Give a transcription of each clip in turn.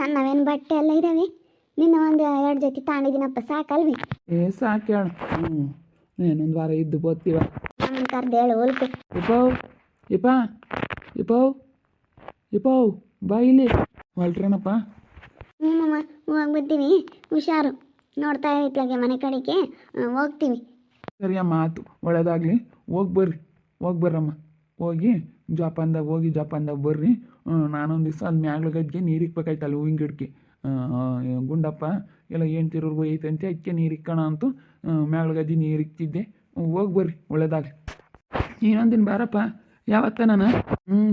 ನನ್ನವೇನು ಬಟ್ಟೆ ಎಲ್ಲ ಇದ್ದಾವೆ. ನಿನ್ನ ಒಂದು 2 ಜೊತೆ ತಗೊಂಡಿದ್ದೀನಪ್ಪ, ಸಾಕಲ್ವಿ? ಸಾಕು ಹೇಳು. ಏನೊಂದು ವಾರ ಇದ್ದು ಬೋತೀವ. ನಮ್ಮನ್ನು ಕರ್ದೇಳು ಹೋಲ್ಕೆ. ಇಪ್ಪವ್ ಇಪ್ಪ ಇಪ್ಪವ್ ಇಪ್ಪವ್ ಬಾ ಇಲ್ಲಿ. ಹೊಲ್ಟ್ರೇನಪ್ಪ? ಹ್ಞೂ ಮಮ್ಮ, ಹೋಗ್ಬಿಡ್ತೀವಿ. ಹುಷಾರು, ನೋಡ್ತಾ ಇತ್ಲಾಗೆ ಮನೆ ಕಡೆಗೆ ಹೋಗ್ತೀವಿ. ಸರಿ ಅಮ್ಮ, ಆಯ್ತು, ಒಳ್ಳೇದಾಗಲಿ. ಹೋಗಿ ಬರ್ರಮ್ಮ. ಹೋಗಿ ಜೋಪಾನ್ದಾಗ ಬರ್ರಿ. ನಾನೊಂದು ದಿವಸ ಅಲ್ಲಿ ಮ್ಯಾಗ್ಲಗಜ್ಗೆ ನೀರು ಇಕ್ಬೇಕಾಯ್ತಲ್ಲ ಹೂವಿನ ಗಿಡಕ್ಕೆ. ಗುಂಡಪ್ಪ ಎಲ್ಲ ಹೆಣ್ತಿರೋರ್ಗು ಐತಂತೆ, ಅದಕ್ಕೆ ನೀರು ಇಕ್ಕಣ ಅಂತೂ ಮ್ಯಾಗ್ಲಗಜ್ಜಿ ನೀರು ಇಕ್ತಿದ್ದೆ. ಹೋಗಿ ಬರ್ರಿ, ಒಳ್ಳೇದಾಗಲಿ. ಇನ್ನೊಂದಿನ ಬಾರಪ್ಪ. ಯಾವತ್ತ ನಾನು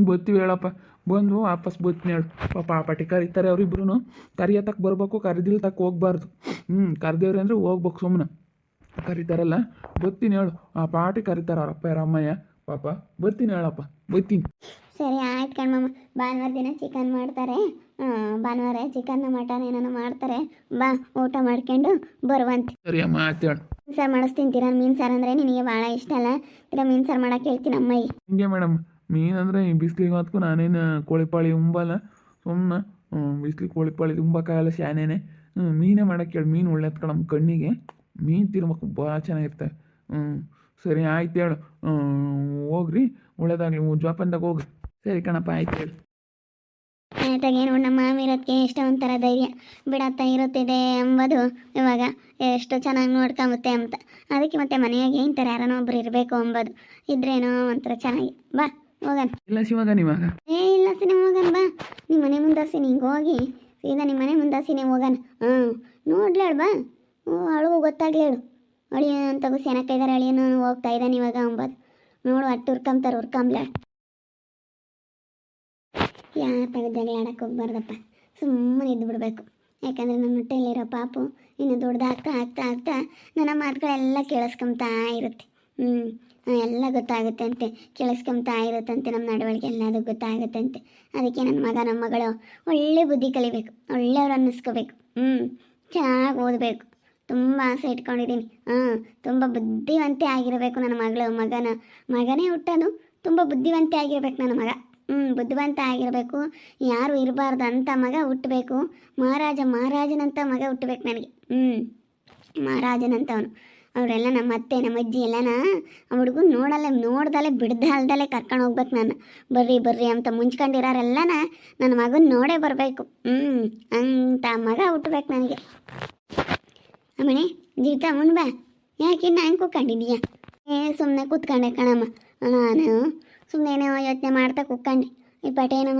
ಬರ್ತೀವಿ ಹೇಳಪ್ಪ. ಬಂದು ವಾಪಸ್ ಬರ್ತೀನಿ ಹೇಳು. ಪಾಪ ಆ ಪಾಟಿ ಕರೀತಾರೆ ಅವರಿಬ್ರು. ಕರಿಯತಕ್ಕೆ ಬರ್ಬೇಕು, ಕರೆದಿಲ್ ತಕ್ಕ ಹೋಗ್ಬಾರ್ದು. ಕರೆದೇವ್ರಿ ಅಂದರೆ ಹೋಗ್ಬೇಕು. ಸುಮ್ಮನೆ ಕರೀತಾರಲ್ಲ, ಬರ್ತೀನಿ ಹೇಳು. ಆ ಪಾಟಿ ಕರೀತಾರೆ ಅವರಪ್ಪ ಯಾರಮ್ಮಯ್ಯ. ಪಾಪ ಬರ್ತೀನಿ ಹೇಳಪ್ಪ, ಬರ್ತೀನಿ. ಸರಿ ಆಯ್ತು ಕಣ್ಮಮ್ಮ. ಭಾನುವಾರ ದಿನ ಚಿಕನ್ ಮಾಡ್ತಾರೆ. ಭಾನುವಾರ ಚಿಕನ್ ಮಟನ್ ಏನಾನ ಮಾಡ್ತಾರೆ. ಬಾ, ಊಟ ಮಾಡ್ಕೊಂಡು ಬರುವಂತೆ. ಸರಿ ಅಮ್ಮ, ಆಯ್ತು ಹೇಳು. ಮೀನು ಸಾರು ಮಾಡಿಸ್ತೀನಿ. ಮೀನು ಸಾರು ಅಂದರೆ ನಿನಗೆ ಭಾಳ ಇಷ್ಟ ಅಲ್ಲ? ಮೀನು ಸಾರು ಮಾಡೋಕೆ ಹೇಳ್ತೀನಿ ಅಮ್ಮಯ್ಯ. ಹಿಂಗೆ ಮೇಡಮ್, ಮೀನು ಅಂದರೆ ಈ ಬಿಸಿಲಿಗೆ ಹೊತ್ಕು ನಾನೇನು ಕೋಳಿಪಾಳಿ ಉಂಬಲ್ಲ. ಸುಮ್ಮನೆ ಬಿಸಿಲಿಗೆ ಕೋಳಿಪಾಳಿ ಉಂಬಕ್ಕಾಗಲ್ಲ, ಶಾನೇನೆ. ಮೀನೇ ಮಾಡೋಕ್ಕೆ ಹೇಳಿ. ಮೀನು ಒಳ್ಳೆದು ನಮ್ಮ ಕಣ್ಣಿಗೆ. ಮೀನು ತಿನ್ಬೇಕು, ಭಾಳ ಚೆನ್ನಾಗಿರ್ತವೆ. ಸರಿ ಆಯ್ತು ಹೇಳು. ಹೋಗ್ರಿ, ಒಳ್ಳೇದಾಗಲಿ. ಜೋಪಾನ್ದಾಗ ಹೋಗ್ರಿ. ಸರಿ ಕಣಪ್ಪ, ಆಯ್ತು ಹೇಳಿ. ಆಯ್ತಾಗೇನು ನಮ್ಮ ಮಾಮಿ ಇರೋದಕ್ಕೆ ಎಷ್ಟೋ ಒಂಥರ ಧೈರ್ಯ ಬಿಡತ್ತ ಇರುತ್ತಿದೆ ಎಂಬುದು ಇವಾಗ ಎಷ್ಟು ಚೆನ್ನಾಗಿ ನೋಡ್ಕೊಂಬುತ್ತೆ ಅಂತ. ಅದಕ್ಕೆ ಮತ್ತೆ ಮನೆಯಾಗೆ ಇಂಥರ ಯಾರನೋ ಒಬ್ರು ಇರಬೇಕು ಎಂಬುದು ಇದ್ರೇನೋ ಒಂಥರ ಚೆನ್ನಾಗಿ. ಬಾ ಹೋಗಣ. ಇಲ್ಲ ಶಿವಾಗ, ನೀವಾಗ ಇಲ್ಲ ಸಿನಿಮಾ ಹೋಗಣ. ಬಾ, ನಿಮ್ಮ ಮನೆ ಮುಂದಾಸಿ ಹಿಂಗೆ ಹೋಗಿ ಸೀದಾ ನಿಮ್ಮ ಮನೆ ಮುಂದಾಸಿನೇ ಹೋಗೋಣ. ನೋಡ್ಲೇಳು ಬಾ. ಅವಳಿಗೂ ಗೊತ್ತಾಗ್ಲಿ ಹೇಳು. ಅಳಿಯ ಅಂತ ಸೆನಕ ಇದ್ದಾರೆ, ಅಳಿಯನು ಹೋಗ್ತಾ ಇದ್ದಾನೆ ಇವಾಗ ಅಂಬೋದು. ನೋಡು, ಅಟ್ಟು ಹುರ್ಕೊಂಬ್ಲೇಳು. ಯಾರ ಜಗಳ ಆಡಕ್ಕೆ ಹೋಗ್ಬಾರ್ದಪ್ಪ. ಸುಮ್ಮನೆ ಇದ್ದು ಬಿಡಬೇಕು. ಯಾಕಂದರೆ ನನ್ನ ಹೊಟ್ಟೆಯಲ್ಲಿರೋ ಪಾಪು ಇನ್ನು ದೊಡ್ಡದಾಗ್ತಾ ಆಗ್ತಾ ಆಗ್ತಾ ನನ್ನ ಮಾತುಗಳೆಲ್ಲ ಕೇಳಿಸ್ಕೊಂತಾ ಇರುತ್ತೆ. ಎಲ್ಲ ಗೊತ್ತಾಗುತ್ತೆ ಅಂತೆ, ಕೇಳಿಸ್ಕೊಂತಾ ಇರುತ್ತಂತೆ. ನಮ್ಮ ನಡವಳಿಕೆ ಎಲ್ಲದೂ ಗೊತ್ತಾಗುತ್ತೆ ಅಂತೆ. ಅದಕ್ಕೆ ನನ್ನ ಮಗ ನಮ್ಮ ಮಗಳು ಒಳ್ಳೆ ಬುದ್ಧಿ ಕಲಿಬೇಕು, ಒಳ್ಳೆಯವ್ರು ಅನ್ನಿಸ್ಕೋಬೇಕು. ಚೆನ್ನಾಗಿ ಓದಬೇಕು. ತುಂಬ ಆಸೆ ಇಟ್ಕೊಂಡಿದ್ದೀನಿ. ತುಂಬ ಬುದ್ಧಿವಂತೆ ಆಗಿರಬೇಕು ನನ್ನ ಮಗನೇ ಹುಟ್ಟೋದು ತುಂಬ ಬುದ್ಧಿವಂತೆ ಆಗಿರ್ಬೇಕು ನನ್ನ ಮಗ. ಬುದ್ಧಿವಂತ ಆಗಿರಬೇಕು. ಯಾರು ಇರಬಾರ್ದು ಅಂಥ ಮಗ ಹುಟ್ಟಬೇಕು. ಮಹಾರಾಜನಂಥ ಮಗ ಹುಟ್ಟಬೇಕು ನನಗೆ. ಮಹಾರಾಜನಂಥವನು. ಅವರೆಲ್ಲ ನಮ್ಮ ಅತ್ತೆ ನಮ್ಮ ಅಜ್ಜಿ ಎಲ್ಲನ ಹುಡುಗು ನೋಡ್ದಲೆ ಬಿಡ್ದಲ್ದಲೆ ಕರ್ಕೊಂಡು ಹೋಗ್ಬೇಕು. ನಾನು ಬರ್ರಿ ಅಂತ ಮುಂಚ್ಕೊಂಡಿರೋರೆಲ್ಲನ ನನ್ನ ಮಗನ ನೋಡೇ ಬರಬೇಕು. ಅಂಥ ಮಗ ಹುಟ್ಟಬೇಕು ನನಗೆ. ಅಮ್ಮಣಿ ಜೀವಿತ ಬಾ. ಯಾಕೆ ಹಂಗೆ ಕೂತ್ಕೊಂಡಿದ್ದೀಯಾ? ಸುಮ್ಮನೆ ಕೂತ್ಕೊಂಡೆ ಕಣಮ್ಮ. ನಾನು ಸುಮ್ಮನೆ ಯೋಚನೆ ಮಾಡ್ತಾ ಕೂತ್ಕೊಂಡೆ. ಈ ಪಟೇನೂ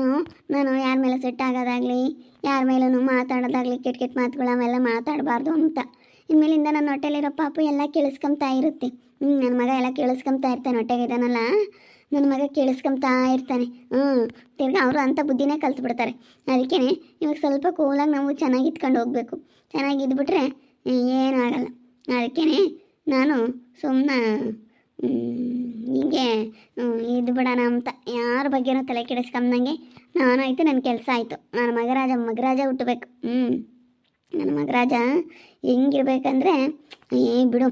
ನಾನು ಯಾರ ಮೇಲೆ ಸಿಟ್ಟಾಗೋದಾಗಲಿ, ಯಾರ ಮೇಲೂ ಮಾತಾಡೋದಾಗಲಿ, ಕೆಟ್ಟ ಮಾತುಗಳು ಅವೆಲ್ಲ ಮಾತಾಡಬಾರ್ದು ಅಂತ. ಇನ್ಮೇಲಿಂದ ನನ್ನ ಹೊಟ್ಟೆಲಿರೋ ಪಾಪು ಎಲ್ಲ ಕೇಳಿಸ್ಕೊಂತಾ ಇರುತ್ತೆ. ನನ್ನ ಮಗ ಎಲ್ಲ ಕೇಳಿಸ್ಕೊಂತಾ ಇರ್ತಾನೆ. ಹೊಟ್ಟೆಗಿದ್ದಾನಲ್ಲ ನನ್ನ ಮಗ ಕೇಳಿಸ್ಕೊಂತಾ ಇರ್ತಾನೆ. ತಿರ್ಗಿ ಅವರು ಅಂಥ ಬುದ್ಧಿನೇ ಕಲ್ತ್ಬಿಡ್ತಾರೆ. ಅದಕ್ಕೇ ಇವಾಗ ಸ್ವಲ್ಪ ಕೂಲಾಗಿ ನಾವು ಚೆನ್ನಾಗಿ ಇದ್ಕೊಂಡು ಹೋಗಬೇಕು. ಚೆನ್ನಾಗಿ ಇದ್ಬಿಟ್ರೆ ಏನೂ ಆಗಲ್ಲ. ಅದಕ್ಕೇ ನಾನು ಸುಮ್ಮನೆ ಹೀಗೆ ಇದು ಬಿಡೋಣ ಅಂತ. ಯಾರ ಬಗ್ಗೆನೂ ತಲೆ ಕೆಡಿಸ್ಕೊಂಬಂಗೆ ನಾನಾಯಿತು, ನನ್ನ ಕೆಲಸ ಆಯಿತು. ನನ್ನ ಮಗರಾಜ ಹುಟ್ಟಬೇಕು. ನನ್ನ ಮಗರಾಜ ಹೆಂಗಿರ್ಬೇಕಂದ್ರೆ ಬಿಡು,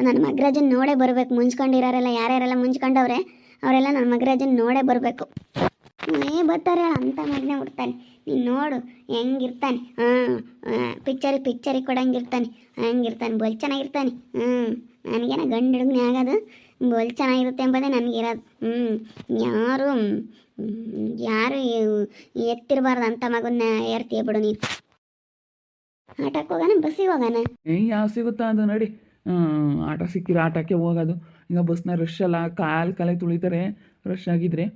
ನನ್ನ ಮಗರಾಜನ ನೋಡೇ ಬರಬೇಕು. ಮುಂಚ್ಕೊಂಡಿರೋರೆಲ್ಲ ಯಾರ್ಯಾರೆಲ್ಲ ಮುಂಚ್ಕೊಂಡವ್ರೆ ಅವರೆಲ್ಲ ನನ್ನ ಮಗರಾಜನ ನೋಡೇ ಬರಬೇಕು. ಬರ್ತಾರೆ ಅಂಥ ಮಗನೇ ಹುಡ್ತಾನೆ. ನೀನು ನೋಡು ಹೆಂಗಿರ್ತಾನೆ. ಪಿಕ್ಚರಿಗೆ ಕೊಡಂಗಿರ್ತಾನೆ. ಹಂಗಿರ್ತಾನೆ, ಬೋಲ್ ಚೆನ್ನಾಗಿರ್ತಾನೆ. ನನಗೇನ ಗಂಡು ಹುಡುಗನೇ ಆಗೋದು, ಬೋಲ್ ಚೆನ್ನಾಗಿರುತ್ತೆ ಎಂಬುದೇ ನನಗಿರೋದು. ಯಾರು ಎತ್ತಿರಬಾರ್ದು ಅಂಥ ಮಗನ್ನ ಏರ್ತೀಯ ಬಿಡು ನೀನು. ಆಟಕ್ಕೆ ಹೋಗೋಣ, ಬಸ್ಸಿಗೆ ಹೋಗೋಣ? ಯಾವ ಸಿಗುತ್ತಾ ಅದು ನಡಿ. ಆಟ ಸಿಕ್ಕಿರೋ ಆಟಕ್ಕೆ ಹೋಗೋದು. ಈಗ ಬಸ್ನ ರಶ್ ಅಲ್ಲ, ಕಾಲೇ ತುಳಿತಾರೆ ರಶ್ ಆಗಿದ್ರೆ.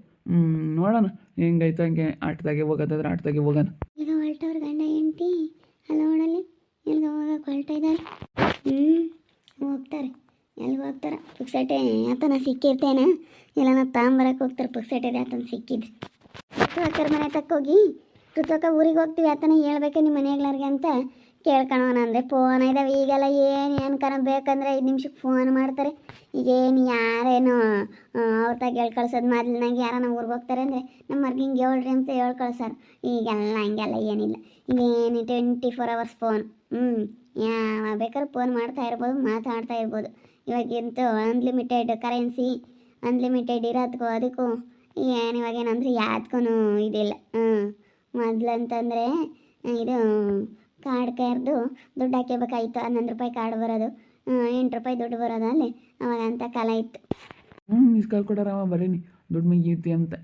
ನೋಡೋಣ ಹೆಂಗೈತೆ ಹಂಗೆ. ಆಟದಾಗೆ ಹೋಗೋದಾದ್ರೆ ಆಟದಾಗೆ ಹೋಗೋಣ. ಈಗ ಹೊರಟವ್ರ ಗಂಡ ಹೆಂಡ್ತಿ ಅಲ್ಲ ನೋಡಲ್ಲಿ ಎಲ್ಗೆ ಹೋಗಕ್ಕೆ ಹೊರಟ ಇದ್ದಾರೆ. ಹೋಗ್ತಾರೆ. ಎಲ್ಗೆ ಹೋಗ್ತಾರೆ? ಪುಕ್ಸಟೆ ಆತನ ಸಿಕ್ಕಿರ್ತೇನೆ. ಎಲ್ಲನ ತಾಂಬರಕ್ಕೆ ಹೋಗ್ತಾರೆ. ಪುಕ್ಸಟೆ ಆತನ ಸಿಕ್ಕಿದ್ರೆ ಕೃತಕರ ಮನೆ ತಕ್ಕೋಗಿ ಕೃತಕ ಊರಿಗೆ ಹೋಗ್ತೀವಿ. ಆತನ ಹೇಳ್ಬೇಕು ನಿಮ್ಮ ಮನೆಗ್ಲಾರ್ಗೆ ಅಂತ ಕೇಳ್ಕೊಳೋಣ ಅಂದರೆ ಫೋನ್ ಇದ್ದಾವೆ ಈಗೆಲ್ಲ. ಏನು ಬೇಕಂದರೆ 5 ನಿಮಿಷಕ್ಕೆ ಫೋನ್ ಮಾಡ್ತಾರೆ. ಈಗೇನು ಯಾರೇನು ಅವ್ರ ತಾಗ ಹೇಳಿ ಕಳ್ಸೋದು. ಮೊದಲಿನಾಗ ಯಾರನ್ನ ಊರಿಗೆ ಹೋಗ್ತಾರೆ ಅಂದರೆ ನಮ್ಮ ಮರ್ಗಿಂಗೆ ಹೇಳ್ರಿ ಅಂತ ಹೇಳಿ ಕಳ್ಸೋರು. ಈಗೆಲ್ಲ ಹಂಗೆಲ್ಲ ಏನಿಲ್ಲ. ಈಗೇನು 24 hours ಫೋನ್. ಯಾವ ಬೇಕಾದ್ರೂ ಫೋನ್ ಮಾಡ್ತಾ ಇರ್ಬೋದು, ಮಾತಾಡ್ತಾ ಇರ್ಬೋದು. ಇವಾಗಂತೂ ಅನ್ಲಿಮಿಟೆಡ್ ಕರೆನ್ಸಿ, ಅನ್ಲಿಮಿಟೆಡ್ ಇರೋದಕ್ಕೂ ಅದಕ್ಕೂ ಏನು ಇವಾಗೇನಂದ್ರೆ ಯಾವ್ದಕ್ಕೂ ಇದಿಲ್ಲ. ಮೊದ್ಲಂತಂದರೆ ಇದು ಕಾರ್ಡ್ ಕರ್ದು ದುಡ್ಡು ಹಾಕಬೇಕಾಯ್ತು 11 ರೂಪಾಯಿ ಕಾರ್ಡ್ ಬರೋದು 8 ರೂಪಾಯಿ ದುಡ್ಡು ಬರೋದು ಅಲ್ಲಿ ಅವಾಗ ಅಂತ ಕಾಲ ಇತ್ತು. ಮಿಸ್ ಕಾಲ್ ಕೊಡೋರವ ಬರೀನಿ ದುಡ್ಡು ಮುಗೀತಿ ಅಂತ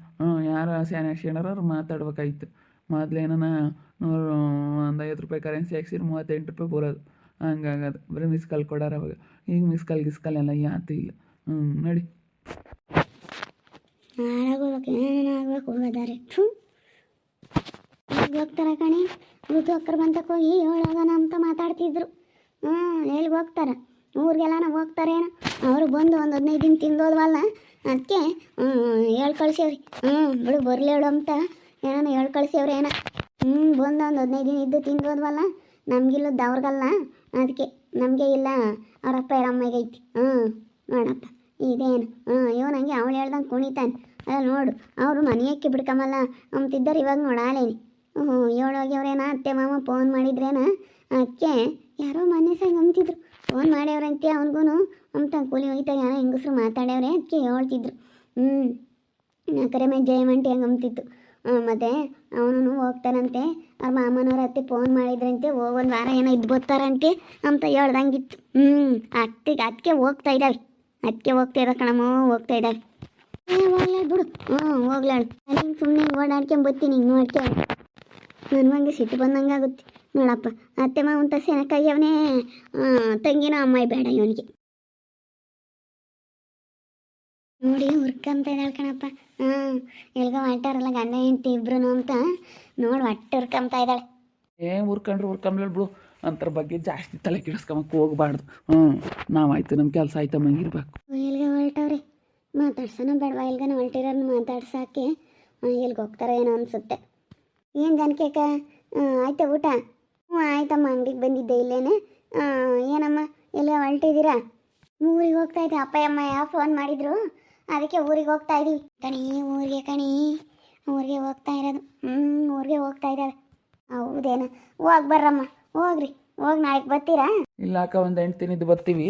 ಯಾರು ಸ್ಯಾನೇಷನರ ಅವ್ರು ಮಾತಾಡ್ಬೇಕಾಯ್ತು. ಮೊದಲೇನ ಒಂದು 50 ರೂಪಾಯಿ ಕರೆನ್ಸಿ ಹಾಕ್ಸಿದ್ರೆ 38 ರೂಪಾಯಿ ಬರೋದು ಹಂಗಾಗೋದು. ಬರೀ ಮಿಸ್ ಕಾಲ್ ಕೊಡೋರು ಅವಾಗ. ಈಗ ಮಿಸ್ ಕಾಲ್ ಎಲ್ಲ ಯಾತು ಇಲ್ಲ. ನೋಡಿ ಹಾಳಾಗೋಗ್ಬೇಕು ಏನೇನೋ ಆಗ್ಬೇಕು ಹೋಗೋದಾರೆ ಹೋಗ್ತಾರೆ ಕಣಿ. ಋತು ಅಕ್ಕರ್ ಬಂತಕ್ಕೆ ಹೋಗಿ ಹೇಳೋಗನ ಅಂತ ಮಾತಾಡ್ತಿದ್ರು. ಎಲ್ಲಿಗೆ ಹೋಗ್ತಾರೆ? ಊರಿಗೆಲ್ಲ ಹೋಗ್ತಾರೇನೋ. ಅವರು ಬಂದು ಒಂದು 15 ದಿನ ತಿಂದೋದ್ವಲ್ಲ ಅದಕ್ಕೆ ಹೇಳಿ ಕಳ್ಸ್ಯವ್ರಿ. ಬಿಡು ಬರಲಿ ಹೇಳು ಅಂತ ಏನೋ ಹೇಳಿ ಕಳ್ಸ್ಯವ್ರಿ ಏನೋ. ಬಂದು ಒಂದು 15 ದಿನ ಇದ್ದು ತಿಂದೋದ್ವಲ್ಲ ನಮಗಿಲ್ಲದ್ದು ಅವ್ರಿಗಲ್ಲ ಅದಕ್ಕೆ ನಮಗೆ ಇಲ್ಲ ಅವರಪ್ಪ ಇರಮ್ಮಗೆ ಐತಿ. ನೋಡಪ್ಪ ಇದೇನು ಇವನಂಗೆ ಅವಳು ಹೇಳ್ದಂಗೆ ಕುಣಿತಾನೆ. ಅಲ್ಲ ನೋಡು ಅವರು ಮನೆಯಕ್ಕೆ ಬಿಡ್ಕಮಲ್ಲ ಅಂತಿದ್ದಾರೆ. ಇವಾಗ ನೋಡಾಲೇನಿ ಹೇಳೋಗ್ಯವ್ರೇನ ಅತ್ತೆ ಮಾಮ ಫೋನ್ ಮಾಡಿದ್ರೇನ ಅದಕ್ಕೆ ಯಾರೋ ಮನೆ ಸಂಗ ಅಂತಿದ್ರು. ಫೋನ್ ಮಾಡ್ಯವ್ರಂತೆ ಅವನಿಗೂ ಅಂತ ಕೂಲಿ ಹೋಯ್ತಾ ಯಾರೋ ಹೆಂಗಸ್ರು ಮಾತಾಡ್ಯವ್ರೆ ಅದಕ್ಕೆ ಹೇಳ್ತಿದ್ರು. ಕರೆ ಮೇಲೆ ಜಯಮಂಟಿ ಹಂಗೆ ಅಂತಿತ್ತು. ಮತ್ತು ಅವನು ಹೋಗ್ತಾರಂತೆ ಅವ್ರ ಮಾಮನವ್ರ ಅತ್ತೆ ಫೋನ್ ಮಾಡಿದ್ರಂತೆ ಹೋಗೊಂದು ವಾರ ಏನೋ ಇದ್ದು ಬರ್ತಾರಂತೆ ಅಂತ ಹೇಳ್ದಂಗಿತ್ತು. ಅದಕ್ಕೆ ಹೋಗ್ತಾ ಇದ್ದಾವೆ. ಅದಕ್ಕೆ ಹೋಗ್ತಾ ಇದ್ದ ಕಣಮ್ಮ ಹೋಗ್ತಾ ಇದ್ದಾವೆ. ಹೋಗ್ಲಾಳು ಬಿಡು. ಹೋಗ್ಲಾಳು. ನಾನು ಸುಮ್ಮನೆ ಓಡಾಡ್ಕೊಂಬತ್ತೀನಿ ಹಿಂಗೆ ನೋಡ್ಕೊ. ನನಗೆ ಸಿಟ್ಟು ಬಂದಂಗೆ ಆಗುತ್ತೆ ನೋಡಪ್ಪ. ಅತ್ತೆ ಮಾವಂತ ಸೆನಕ್ಕಾಗ್ಯವನೇ ತಂಗಿನ ಅಮ್ಮಾಯಿ ಬೇಡ ಇವನಿಗೆ. ನೋಡಿ ಹುರ್ಕಂತ ಇದ್ದಾಳೆ ಕಣಪ್ಪ. ಎಲ್ಗ ಹೊಲ್ಟಾರಲ್ಲ ಗಂಡ ಹೆಂಡತಿ ಇಬ್ರು ಅಂತ ನೋಡಿ ಒಟ್ಟು ಹುರ್ಕಂತ ಇದ್ದಾಳೆ. ಹುರ್ಕೊಂಡ್ರು ಬಿಡು. ಅಂತರ ಬಗ್ಗೆ ಜಾಸ್ತಿ ತಲೆ ಕೆಡಿಸ್ಕೊಂಬಕ್ಕೆ ಹೋಗ್ಬಾರ್ದು. ನಾವಾಯ್ತು ನಮ್ಮ ಕೆಲಸ ಆಯ್ತಮ್ಮಂಗಿರ್ಬೇಕು. ಎಲ್ಗ ಹೊಲ್ಟವ್ರಿ ಮಾತಾಡ್ಸೋಣ ಬೇಡವಾ? ಎಲ್ಗನ ಹೊಲ್ಟಿರೋರ್ನ ಮಾತಾಡ್ಸೋಕ್ಕೆ ಎಲ್ಗೆ ಹೋಗ್ತಾರೋ ಏನೋ ಅನಿಸುತ್ತೆ. ಏನು ಜನಕೇಕ ಆಯ್ತಾ ಊಟ? ಆಯ್ತಮ್ಮ ಅಂಗಡಿಗೆ ಬಂದಿದ್ದೆ ಇಲ್ಲೇನೆ. ಏನಮ್ಮ ಎಲ್ಲ ಹೊಲ್ಟಿದ್ದೀರಾ? ಊರಿಗೆ ಹೋಗ್ತಾ ಇದ್ದೆ. ಅಪ್ಪ ಅಮ್ಮ ಯಾವ ಫೋನ್ ಮಾಡಿದ್ರು ಅದಕ್ಕೆ ಊರಿಗೆ ಹೋಗ್ತಾ ಇದ್ದೀವಿ ಕಣಿ. ಊರಿಗೆ ಹೋಗ್ತಾ ಇರೋದು. ಊರಿಗೆ ಹೋಗ್ತಾ ಇದ್ದಾವೆ. ಹೌದೇನ? ಹೋಗಿ ಬರ್ರಮ್ಮ ಹೋಗ್ರಿ. ಹೋಗಿ ನಾಳೆಗೆ ಬರ್ತೀರಾ? ಇಲ್ಲ ಅಕ್ಕ, ಒಂದು 8 ದಿನ ಇದ್ದು ಬರ್ತೀವಿ.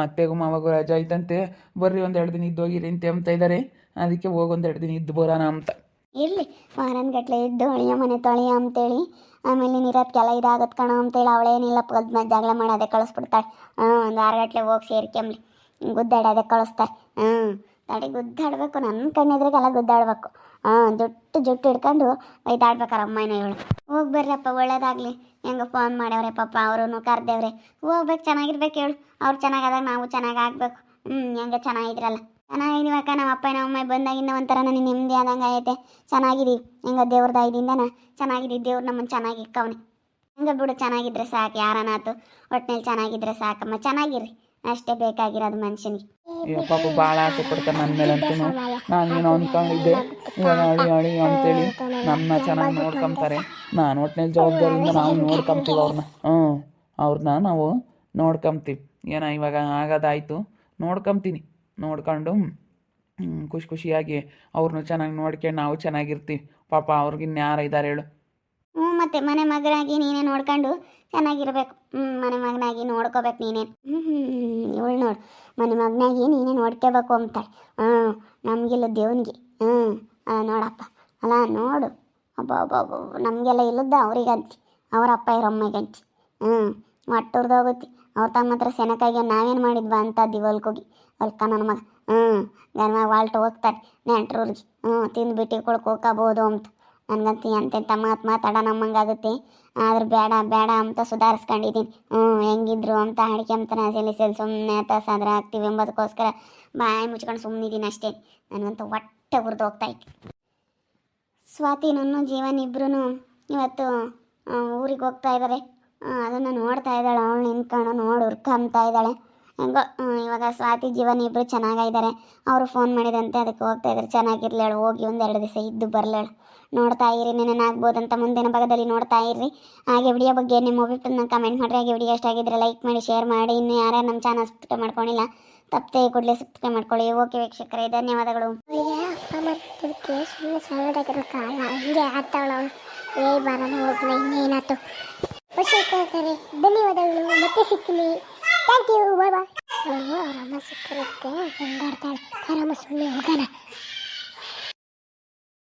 ಅತ್ತೆಗೂ ಮಾವಾಗೂ ರಜಾ ಐತಂತೆ. ಬರ್ರಿ 1-2 ದಿನ ಇದ್ದು ಹೋಗಿರಿ ಅಂತ ಇದ್ದಾರೆ. ಅದಕ್ಕೆ ಹೋಗಿ 1-2 ದಿನ ಇದ್ದು ಬರೋಣ ಅಂತ. ಇರಲಿ ವಾರನ್ಗಟ್ಲೆ ಇದ್ದು ಅಳಿಯ ಮನೆ ತೊಳೆಯ ಅಂತೇಳಿ ಆಮೇಲೆ ನೀರತ್ಗೆಲ್ಲ ಇದಾಗತ್ತೆ ಕಣೋ ಅಂತೇಳಿ ಅವಳೇನಿಲ್ಲ ಪದ್ಮೇಲೆ ಜಗಳ ಮಾಡೋದೇ ಕಳಿಸ್ಬಿಡ್ತಾಳೆ. ಒಂದು ವಾರಗಟ್ಲೆ ಹೋಗಿ ಸೇರ್ಕೆಂಬ್ಲಿ ಗುದ್ದಾಡೋದೇ ಕಳಿಸ್ತಾರೆ. ತಡಿ ಗುದ್ದಾಡಬೇಕು. ನನ್ನ ಕಣ್ಣೆದ್ರಿಗೆಲ್ಲ ಗುದ್ದಾಡಬೇಕು. ಜುಟ್ಟು ಹಿಡ್ಕೊಂಡು ಒಯ್ದಾಡ್ಬೇಕಾರೆ ಅಮ್ಮನ ಹೇಳು. ಹೋಗಿ ಬರ್ರಪ್ಪ ಒಳ್ಳೇದಾಗಲಿ. ಹೆಂಗೆ ಫೋನ್ ಮಾಡ್ಯವ್ರೆ ಪಾಪ ಅವರು ಕರೆದೇವ್ರೆ. ಹೋಗ್ಬೇಕು ಚೆನ್ನಾಗಿರ್ಬೇಕು ಹೇಳು. ಅವ್ರು ಚೆನ್ನಾಗಾದಾಗ ನಾವು ಚೆನ್ನಾಗಿ ಆಗ್ಬೇಕು. ಹೆಂಗೆ ಚೆನ್ನಾಗಿದ್ರಲ್ಲ. ಚೆನ್ನಾಗಿದ್ದೀವಕ್ಕ. ನಮ್ಮ ಅಪ್ಪ ನಮ್ಮ ಅಮ್ಮ ಬಂದಾಗಿಂದ ಒಂಥರ ನನಗೆ ನೆಮ್ಮದಿ ಆದಂಗೆ ಆಗೈತೆ. ಚೆನ್ನಾಗಿದ್ದೀವಿ. ಹೆಂಗೆ ದೇವ್ರದ ಇದಯಿಂದನ ಚೆನ್ನಾಗಿದ್ದೀವಿ. ದೇವ್ರು ನಮ್ಮನ್ನು ಚೆನ್ನಾಗಿ ಇಕ್ಕವನೆ. ಹಂಗೆ ಬಿಡು ಚೆನ್ನಾಗಿದ್ರೆ ಸಾಕು. ಯಾರನಾತು ಒಟ್ಟಿನಲ್ಲಿ ಚೆನ್ನಾಗಿದ್ರೆ ಸಾಕಮ್ಮ. ಚೆನ್ನಾಗಿರ್ರಿ ಅಷ್ಟೇ ಬೇಕಾಗಿರೋದು ಮನುಷ್ಯನಿಗೆ. ಪಾಪ ಭಾಳ ಆಸೆ ಪಡ್ತಾರೆ ನನ್ನ ಮೇಲೆ ಅಂತೂ. ನಾನೇನೋ ಅಂದ್ಕೊಂಡಿದ್ದೆ ಇವಾಗ ಅಳಿ ಅಂತೇಳಿ ನನ್ನ ಚೆನ್ನಾಗಿ ನೋಡ್ಕೊತಾರೆ. ನಾನು ಒಟ್ಟಿನಲ್ಲಿ ಜವಾಬ್ದಾರಿಯಿಂದ ನಾವು ನೋಡ್ಕೊಂತೀವಿ ಅವ್ರನ್ನ ನಾವು ನೋಡ್ಕೊಂತೀವಿ. ಏನೋ ಇವಾಗ ಆಗೋದಾಯಿತು ನೋಡ್ಕೊಂತೀನಿ. ನೋಡ್ಕೊಂಡು ಖುಷಿಯಾಗಿ ಅವ್ರನ್ನೂ ಚೆನ್ನಾಗಿ ನೋಡ್ಕೊಂಡು ನಾವು ಚೆನ್ನಾಗಿರ್ತೀವಿ. ಪಾಪ ಅವ್ರಿಗಿನ್ನ ಯಾರು ಇದ್ದಾರೆ ಹೇಳು. ಮತ್ತೆ ಮನೆ ಮಗನಾಗಿ ನೀನೇ ನೋಡ್ಕೊಂಡು ಚೆನ್ನಾಗಿರ್ಬೇಕು. ಮನೆ ಮಗನಾಗಿ ನೋಡ್ಕೋಬೇಕು ನೀನೇನು. ಇವಳು ನೋಡು ಮನೆ ಮಗನಾಗಿ ನೀನೇ ನೋಡ್ಕೋಬೇಕು ಅಂತಾಳೆ. ನಮಗಿಲ್ಲ ದೇವನಿಗೆ. ನೋಡಪ್ಪ ಅಲ್ಲ ನೋಡು. ಒಬ್ಬ ನಮಗೆಲ್ಲ ಇಲ್ಲದ ಅವ್ರಿಗಂತಿ ಅವರಪ್ಪ ಇರೊಮ್ಮೆಗಂತಿ. ಒಟ್ಟುರ್ದೋಗುತ್ತೆ. ಅವ್ರ ತಮ್ಮ ಹತ್ರ ಸೆನಕಾಗಿ ನಾವೇನು ಮಾಡಿದ್ವಾ ಅಂತ ದಿವಲ್ಕೋಗಿ ಹೊಲ್ಕ ನನ್ನ ಮಗ. ನನ್ನ ಮಗ ವಾಲ್ಟ್ ಹೋಗ್ತಾರೆ ನೆಂಟ್ರೂರಿಗೆ. ತಿಂದುಬಿಟ್ಟು ಕೊಳ್ಕೋಬೋದು ಅಂತ. ನನಗಂತೂ ಎಂತೆಂಥ ಮಾತಾಡೋ ನಮ್ಮಂಗಾಗುತ್ತೆ. ಆದ್ರೆ ಬೇಡ ಅಂತ ಸುಧಾರಿಸ್ಕೊಂಡಿದ್ದೀನಿ. ಹೆಂಗಿದ್ರು ಅಂತ ಹಾಡ್ಕೊಂತಾನೆ ಸೆಲ್ಲಿ ಸುಮ್ಮನೆ ತಸಾದ್ರೆ ಆಗ್ತೀವಿ ಎಂಬುದಕ್ಕೋಸ್ಕರ ಬಾಯಿ ಮುಚ್ಕೊಂಡು ಸುಮ್ಮನಿದ್ದೀನಿ ಅಷ್ಟೇ. ನನಗಂತೂ ಹೊಟ್ಟೆ ಹುರಿದು ಹೋಗ್ತಾಯಿತ್ತು. ಸ್ವಾತಿ ನನ್ನ ಜೀವನ ಇಬ್ಬರೂ ಇವತ್ತು ಊರಿಗೆ ಹೋಗ್ತಾ ಇದ್ದಾರೆ. ಅದನ್ನು ನೋಡ್ತಾ ಇದ್ದಾಳೆ. ಅವಳು ನಿಂತ್ಕೊಂಡು ನೋಡಿ ಹುರ್ಕೊಂತ ಇದ್ದಾಳೆ. ಹೆಂಗೋ ಇವಾಗ ಸ್ವಾತಿ ಜೀವನ ಇಬ್ಬರು ಚೆನ್ನಾಗಿದ್ದಾರೆ. ಅವರು ಫೋನ್ ಮಾಡಿದಂತೆ ಅದಕ್ಕೆ ಹೋಗ್ತಾ ಇದ್ದಾರೆ. ಚೆನ್ನಾಗಿರ್ಲೇಳು. ಹೋಗಿ 1-2 ದಿವಸ ಇದ್ದು ಬರಲೇಳು. ನೋಡ್ತಾ ಇರಿ ನೆನೇನಾಗ್ಬೋದಂತ ಮುಂದಿನ ಭಾಗದಲ್ಲಿ ನೋಡ್ತಾ ಇರ್ರಿ. ಹಾಗೆ ವಿಡಿಯೋ ಬಗ್ಗೆ ನಿಮ್ಮ ಒಬಿಟನ್ನ ಕಮೆಂಟ್ ಮಾಡಿರಿ. ಹಾಗೆ ವಿಡಿಯೋ ಇಷ್ಟ ಆಗಿದ್ರೆ ಲೈಕ್ ಮಾಡಿ ಶೇರ್ ಮಾಡಿ. ಇನ್ನು ಯಾರು ನಮ್ಮ ಚಾನಲ್ ಸಬ್ಸ್ಕ್ರೈಬ್ ಮಾಡ್ಕೊಂಡಿಲ್ಲ ತಪ್ಪದೆ ಕೂಡಲೇ ಸಬ್ಸ್ಕ್ರೈಬ್ ಮಾಡ್ಕೊಳ್ಳಿ. ಓಕೆ ವೀಕ್ಷಕರೇ ಧನ್ಯವಾದಗಳು. ಧನ್ಯವಾದಗಳು. ಮತ್ತೆ ಸಿಗ್ತೀನಿ. Thank you. Bye bye. ಅವರಮ್ಮ ಸಿಕ್ಕರಕ್ಕೆ ಹೆಂಗಾಡ್ತಾಳೆ. ಆರಾಮ ಸುಮ್ಮನೆ ಹೋಗೋಣ.